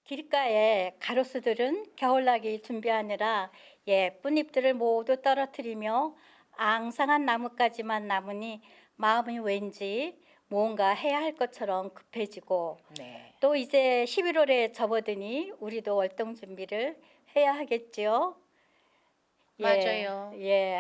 길가에 가로수들은 겨울나기 준비하느라 예쁜 잎들을 모두 떨어뜨리며 앙상한 나뭇가지만 남으니 마음이 왠지 뭔가 해야 할 것처럼 급해지고, 네. 또 이제 11월에 접어드니 우리도 월동 준비를 해야 하겠지요. 맞아요.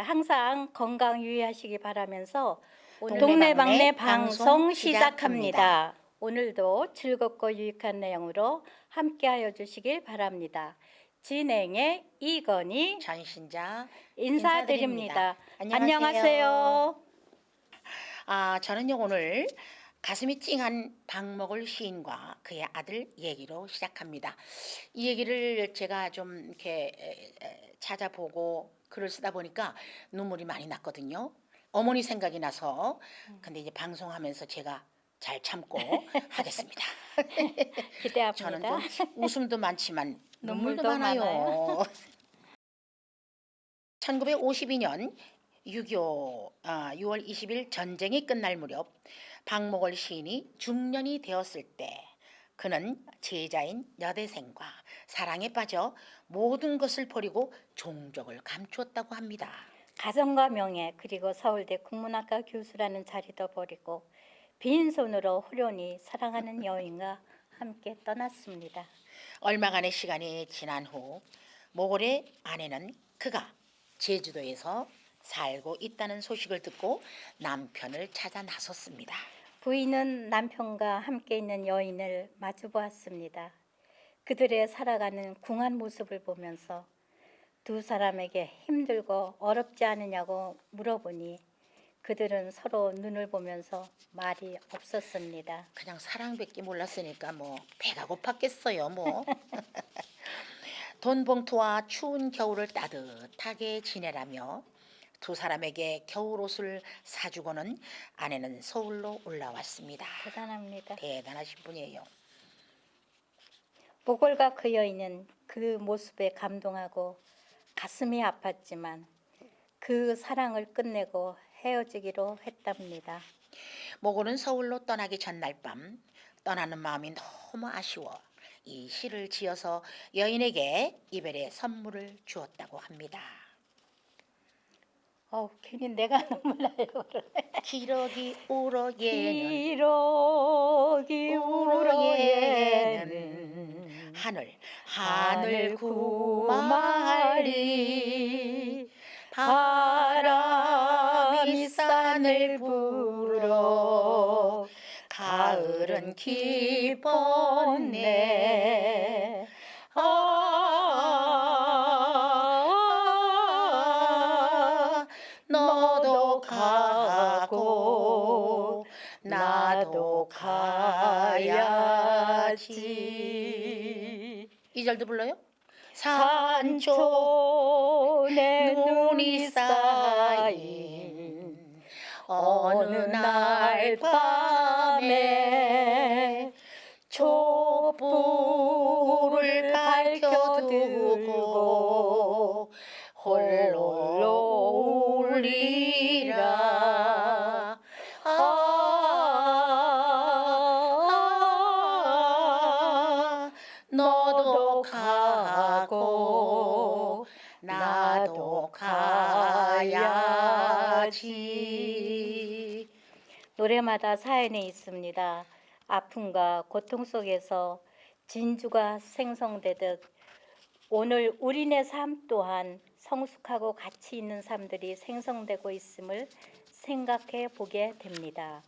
항상 건강 유의하시기 바라면서 오늘 동네방네 동네방네 방송 방송 시작합니다. 시작합니다. 오늘도 즐겁고 유익한 내용으로 함께하여 주시길 바랍니다. 진행의 이건희 전신자 인사드립니다. 안녕하세요. 안녕하세요. 저는요 오늘 가슴이 찡한 박목을 시인과 그의 아들 얘기로 시작합니다. 이 얘기를 제가 좀 이렇게 찾아보고 글을 쓰다 보니까 눈물이 많이 났거든요. 어머니 생각이 나서 근데 이제 방송하면서 제가 잘 참고 하겠습니다. 저는 기대합니다. 좀 웃음도 많지만 눈물도 눈물도 많아요. 1952년 6.25 6월 20일 전쟁이 끝날 무렵 박목월 시인이 중년이 되었을 때 그는 제자인 여대생과 사랑에 빠져 모든 것을 버리고 종족을 감추었다고 합니다. 가정과 명예, 그리고 서울대 국문학과 교수라는 자리도 버리고 빈손으로 호련히 사랑하는 여인과 함께 떠났습니다. 얼마간의 시간이 지난 후 모골의 아내는 그가 제주도에서 살고 있다는 소식을 듣고 남편을 찾아 나섰습니다. 부인은 남편과 함께 있는 여인을 마주 보았습니다. 그들의 살아가는 궁한 모습을 보면서 두 사람에게 힘들고 어렵지 않으냐고 물어보니 그들은 서로 눈을 보면서 말이 없었습니다. 그냥 사랑밖에 몰랐으니까 뭐 배가 고팠겠어요 뭐. 돈 봉투와 추운 겨울을 따뜻하게 지내라며 두 사람에게 겨울옷을 사주고는 아내는 서울로 올라왔습니다. 대단합니다. 대단하신 분이에요. 보골과 그 여인은 그 모습에 감동하고 가슴이 아팠지만 그 사랑을 끝내고 헤어지기로 했답니다. 모고는 서울로 떠나기 전날 밤 떠나는 마음이 너무 아쉬워 이 시를 지어서 여인에게 이별의 선물을 주었다고 합니다. 괜히 내가 눈물 나요. 기러기 울어 얘는 기러기 울어 얘는 얘는 하늘 구마리 바람이 산을 불어 가을은 깊었네 너도 가고 나도 가야지. 이 절도 불러요? 산촌에 눈이 쌓인 어느 날 밤에 촛불을 밝혀두고 홀로 울리라. 너도 가고 나도 가야지. 노래마다 사연이 있습니다. 아픔과 고통 속에서 진주가 생성되듯 오늘 우리네 삶 또한 성숙하고 가치 있는 삶들이 생성되고 있음을 생각해 보게 됩니다.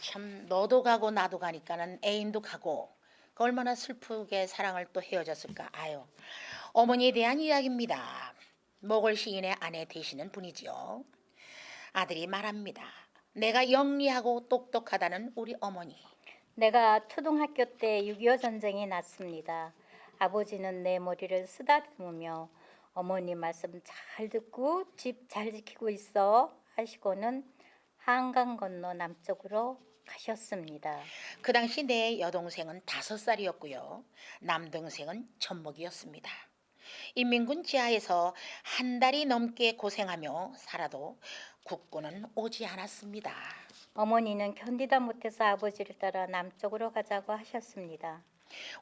참 너도 가고 나도 가니까는 애인도 가고 그 얼마나 슬프게 사랑을 또 헤어졌을까. 어머니에 대한 이야기입니다. 모골 시인의 아내 되시는 분이지요. 아들이 말합니다. 내가 영리하고 똑똑하다는 우리 어머니. 내가 초등학교 때 6.25 전쟁이 났습니다. 아버지는 내 머리를 쓰다듬으며 어머니 말씀 잘 듣고 집 잘 지키고 있어 하시고는 한강 건너 남쪽으로 가셨습니다. 그 당시 내 여동생은 5살이었고요. 남동생은 젖먹이였습니다. 인민군 지하에서 한 달이 넘게 고생하며 살아도 국군은 오지 않았습니다. 어머니는 견디다 못해서 아버지를 따라 남쪽으로 가자고 하셨습니다.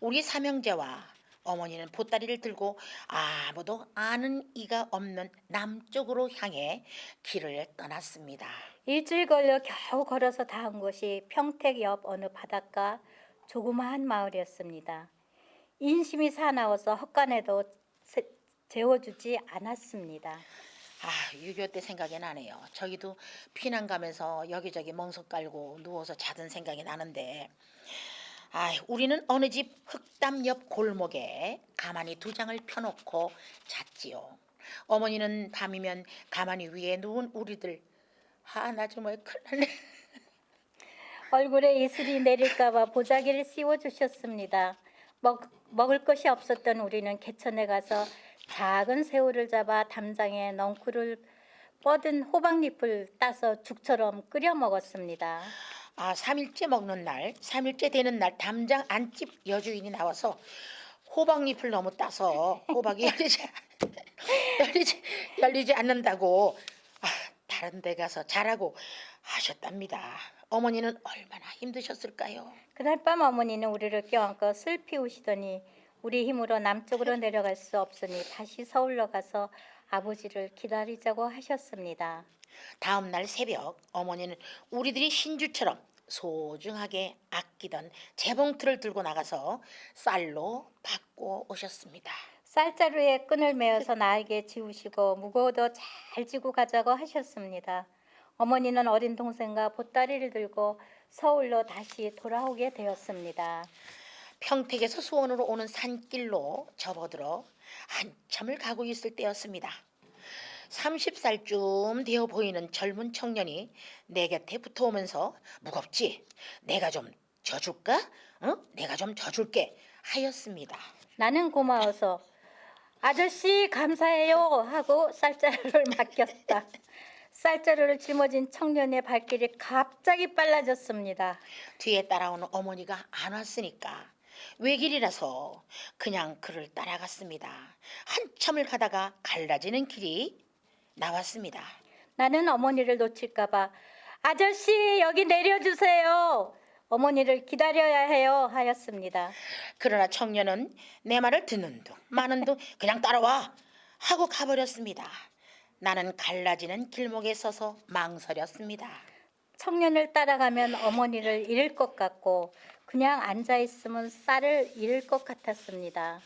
우리 삼형제와 어머니는 보따리를 들고 아무도 아는 이가 없는 남쪽으로 향해 길을 떠났습니다. 일주일 걸려 겨우 걸어서 닿은 곳이 평택 옆 어느 바닷가 조그마한 마을이었습니다. 인심이 사나워서 헛간에도 재워주지 않았습니다. 아, 6.25 때 생각이 나네요. 저희도 피난 가면서 여기저기 멍석 깔고 누워서 자던 생각이 나는데, 우리는 어느 집 흙담 옆 골목에 가만히 두 장을 펴놓고 잤지요. 어머니는 밤이면 가만히 위에 누운 우리들, 나 정말 큰일 났네. 얼굴에 이슬이 내릴까봐 보자기를 씌워주셨습니다. 먹을 것이 없었던 우리는 개천에 가서 작은 새우를 잡아 담장에 넝쿨을 뻗은 호박잎을 따서 죽처럼 끓여 먹었습니다. 3일째 먹는 날, 3일째 되는 날 담장 안집 여주인이 나와서 호박잎을 너무 따서 호박이 열리지 않는다고 다른 데 가서 자라고 하셨답니다. 어머니는 얼마나 힘드셨을까요? 그날 밤 어머니는 우리를 껴안고 슬피 우시더니 우리 힘으로 남쪽으로 내려갈 수 없으니 다시 서울로 가서 아버지를 기다리자고 하셨습니다. 다음 날 새벽 어머니는 우리들이 신주처럼 소중하게 아끼던 재봉틀을 들고 나가서 쌀로 바꿔 오셨습니다. 쌀자루에 끈을 매어서 나에게 지우시고 무거워도 잘 지고 가자고 하셨습니다. 어머니는 어린 동생과 보따리를 들고 서울로 다시 돌아오게 되었습니다. 평택에서 수원으로 오는 산길로 접어들어 한참을 가고 있을 때였습니다. 30살쯤 되어 보이는 젊은 청년이 내 곁에 붙어오면서 무겁지? 내가 좀 져줄까? 내가 좀 져줄게 하였습니다. 나는 고마워서 아저씨 감사해요 하고 쌀자루를 맡겼다. 쌀자루를 짊어진 청년의 발길이 갑자기 빨라졌습니다. 뒤에 따라오는 어머니가 안 왔으니까 외길이라서 그냥 그를 따라갔습니다. 한참을 가다가 갈라지는 길이 나왔습니다. 나는 어머니를 놓칠까봐 아저씨 여기 내려주세요. 어머니를 기다려야 해요 하였습니다. 그러나 청년은 내 말을 듣는 둥 마는 둥 그냥 따라와 하고 가버렸습니다. 나는 갈라지는 길목에 서서 망설였습니다. 청년을 따라가면 어머니를 잃을 것 같고 그냥 앉아 있으면 쌀을 잃을 것 같았습니다.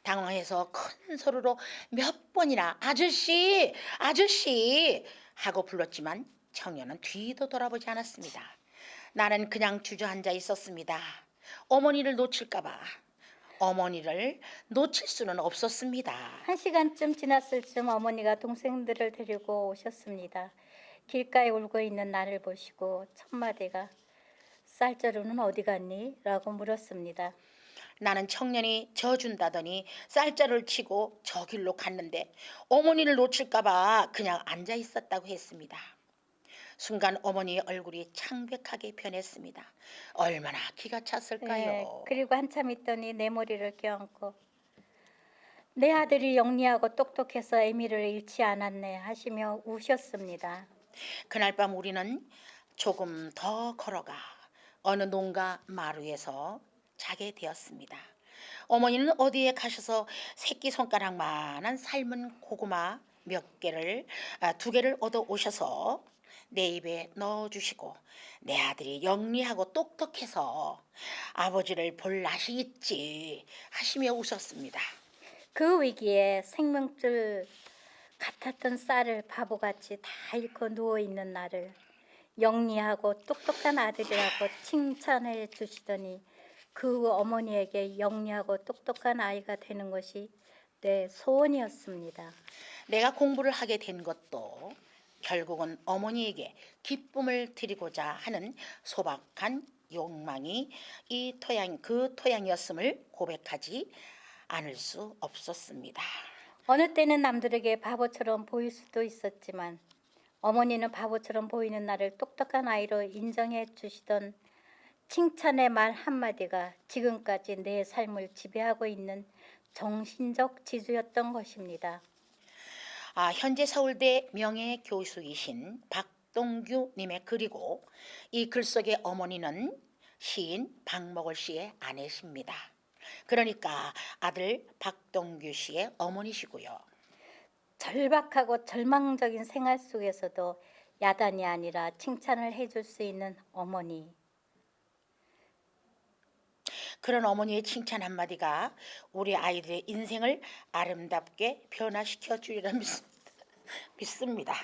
당황해서 큰 소리로 몇 번이나 아저씨 아저씨 하고 불렀지만 청년은 뒤도 돌아보지 않았습니다. 나는 그냥 주저앉아 있었습니다. 어머니를 놓칠까봐. 어머니를 놓칠 수는 없었습니다. 1시간쯤 지났을 즈음 어머니가 동생들을 데리고 오셨습니다. 길가에 울고 있는 나를 보시고 첫마디가 쌀자루는 어디 갔니? 라고 물었습니다. 나는 청년이 져준다더니 쌀자루를 치고 저 길로 갔는데 어머니를 놓칠까봐 그냥 앉아 있었다고 했습니다. 순간 어머니의 얼굴이 창백하게 변했습니다. 얼마나 기가 찼을까요? 그리고 한참 있더니 내 머리를 껴안고 내 아들이 영리하고 똑똑해서 애미를 잃지 않았네 하시며 우셨습니다. 그날 밤 우리는 조금 더 걸어가 어느 농가 마루에서 자게 되었습니다. 어머니는 어디에 가셔서 새끼손가락만한 삶은 고구마 두 개를 얻어 오셔서 내 입에 넣어주시고 내 아들이 영리하고 똑똑해서 아버지를 볼 낯이 있지 하시며 웃었습니다. 그 위기에 생명줄 같았던 쌀을 바보같이 다 잃고 누워있는 나를 영리하고 똑똑한 아들이라고 칭찬해 주시더니 그 어머니에게 영리하고 똑똑한 아이가 되는 것이 내 소원이었습니다. 내가 공부를 하게 된 것도 결국은 어머니에게 기쁨을 드리고자 하는 소박한 욕망이 그 토양이었음을 고백하지 않을 수 없었습니다. 어느 때는 남들에게 바보처럼 보일 수도 있었지만 어머니는 바보처럼 보이는 나를 똑똑한 아이로 인정해 주시던 칭찬의 말 한마디가 지금까지 내 삶을 지배하고 있는 정신적 지주였던 것입니다. 현재 서울대 명예교수이신 박동규님의 글이고 이 글 속의 어머니는 시인 박목월 씨의 아내십니다. 그러니까 아들 박동규 씨의 어머니시고요. 절박하고 절망적인 생활 속에서도 야단이 아니라 칭찬을 해줄 수 있는 어머니. 그런 어머니의 칭찬 한마디가 우리 아이들의 인생을 아름답게 변화시켜 주리라 믿습니다.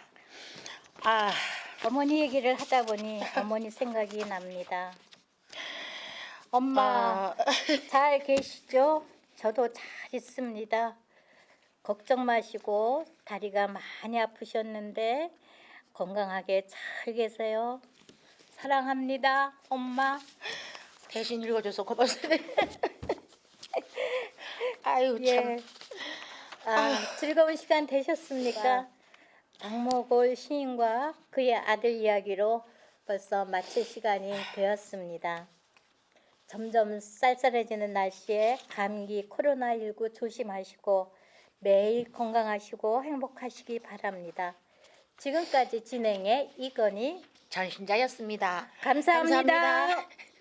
아, 어머니 얘기를 하다 보니 어머니 생각이 납니다. 엄마 아, 잘 계시죠? 저도 잘 있습니다. 걱정 마시고 다리가 많이 아프셨는데 건강하게 잘 계세요. 사랑합니다, 엄마. 대신 읽어줘서 고맙습니다. 아유 참. 예. 즐거운 시간 되셨습니까? 박목월 시인과 그의 아들 이야기로 벌써 마칠 시간이 되었습니다. 점점 쌀쌀해지는 날씨에 감기 코로나19 조심하시고 매일 건강하시고 행복하시기 바랍니다. 지금까지 진행의 이건희 전신자였습니다. 감사합니다. 감사합니다.